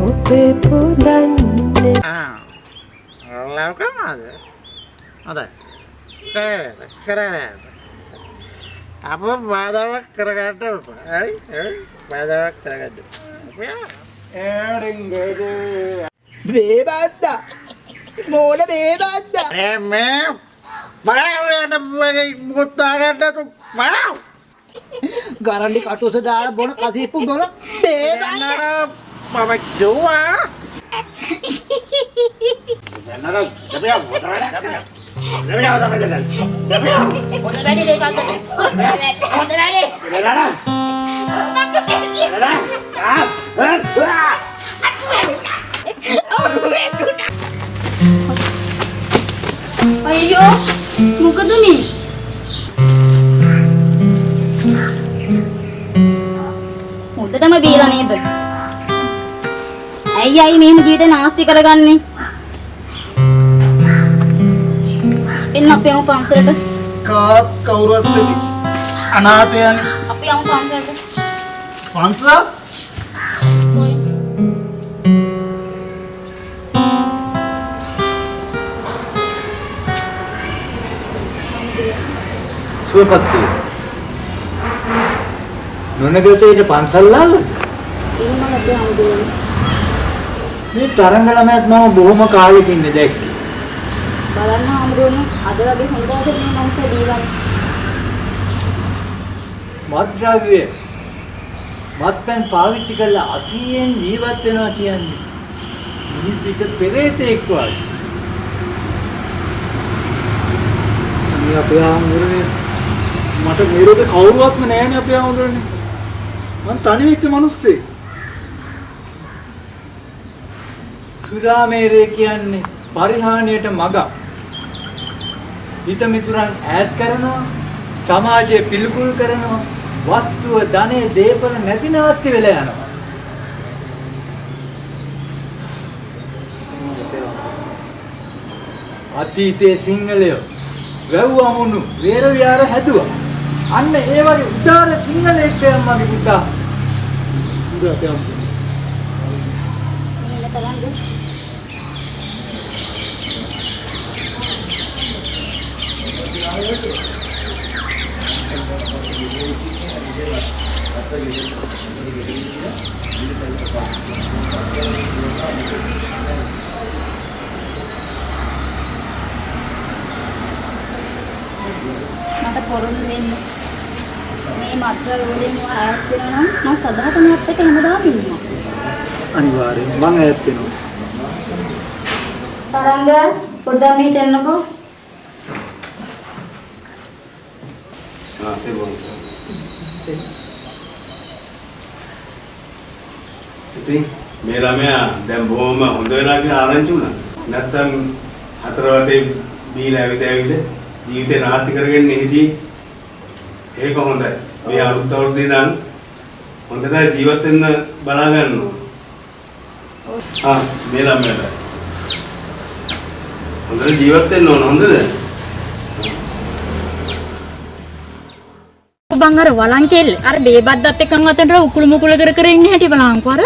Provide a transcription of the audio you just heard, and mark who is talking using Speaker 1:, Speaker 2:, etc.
Speaker 1: ඔබේ පුදන්නේ
Speaker 2: ලවකමාද හොඳයි කරන්නේ අප බාධාවක් කරගන්න හරි බාධාවක් කරගන්න
Speaker 3: බේබද්දා මොන බේබද්දා
Speaker 2: මේ බලන්න මුත්තාගන්නතු බලව
Speaker 3: ගරන්ඩි කටුස දාලා බොන කසීපු බොන බේබද්දා
Speaker 2: මම ජෝවා
Speaker 4: අයියෝ මොකද මේ හොඳටම බීලා නේද ඇයි මෙහෙම ජීවිතේ නාස්ති කරගන්නේ එන්න අපි යමු පන්සලට
Speaker 3: කාත් කවුරුත් නැති අනාථයන්
Speaker 4: අපි යමු පන්සලට
Speaker 3: පන්සල
Speaker 5: සුවපත් නොනගතේට පන්සල් ලාවද
Speaker 4: එහෙම නැති හම්බුනේ
Speaker 5: මේ තරංග ළමයාත් මම බොහොම කාලෙක ඉන්නේ දැක්කේ
Speaker 4: බලන්න හම්බුනේ අද වගේ හොඳ ආසෙත් මේ මනුස්ස දීවන්නේ
Speaker 5: මත්ද්‍රව්‍ය මත්පැන් පාවිච්චි කරලා 80න් ජීවත් වෙනවා කියන්නේ මිනිස් පිට පෙරේතෙක් වගේ
Speaker 3: අනේ අපේ ආමුරනේ මට මේ රෝගේ කවුරුවත්ම නැහැනේ අපේ ආමුරනේ මං තනි වෙච්ච මිනිස්සෙක්
Speaker 5: සුරාමේරය කියන්නේ පරිහානියට මග හිත මිතුරන් ඈත් කරනවා සමාජය පිළිකුල් කරනවා වස්තුව ධනෙ දේපල නැති නැවති වෙලා යනවා අතීතයේ සිංහලයෝ වැව්වමුණු වේර විහාර හැදුවා අන්න ඒ වගේ උදාර සිංහලෙක් මගේ පුතා
Speaker 3: ඉතින් අපේ ආමුර
Speaker 4: මෙන්න බලන්න මට පොරොන්දු වෙන්න මේ මත්ද්‍රව්‍ය වලින් ඈත් වෙනවා නම් මම සදාතනියත් එක්ක හැමදාම ඉන්නවා
Speaker 3: අනිවාර්යෙන් මං ඈත් වෙනවා
Speaker 4: තරංග පොඩ්ඩක් මෙහෙට එන්නකෝ
Speaker 6: ඉතින් මේ ළමයා දැන් බොහොම හොඳ වෙලා කියලා ආරංචි වුණා. නැත්තම් හතර වටේ බීලා ඇවිද ජීවිතේ නාස්ති කරගෙන හිටියේ. ඒක හොඳයි. මේ අලුත් අවුරුද්දේ ඉඳන් හොඳට ජීවත් වෙන්න බලා ගන්නවා. මේ ළමයාට හොඳට ජීවත් වෙන්න ඕන හොඳද?
Speaker 4: බං අර වලංකෙල් අර බේබද්දත් එක්කන් අතට උකුළු මුකුල කර කර ඉන්නේ හැටි බලංකෝ අර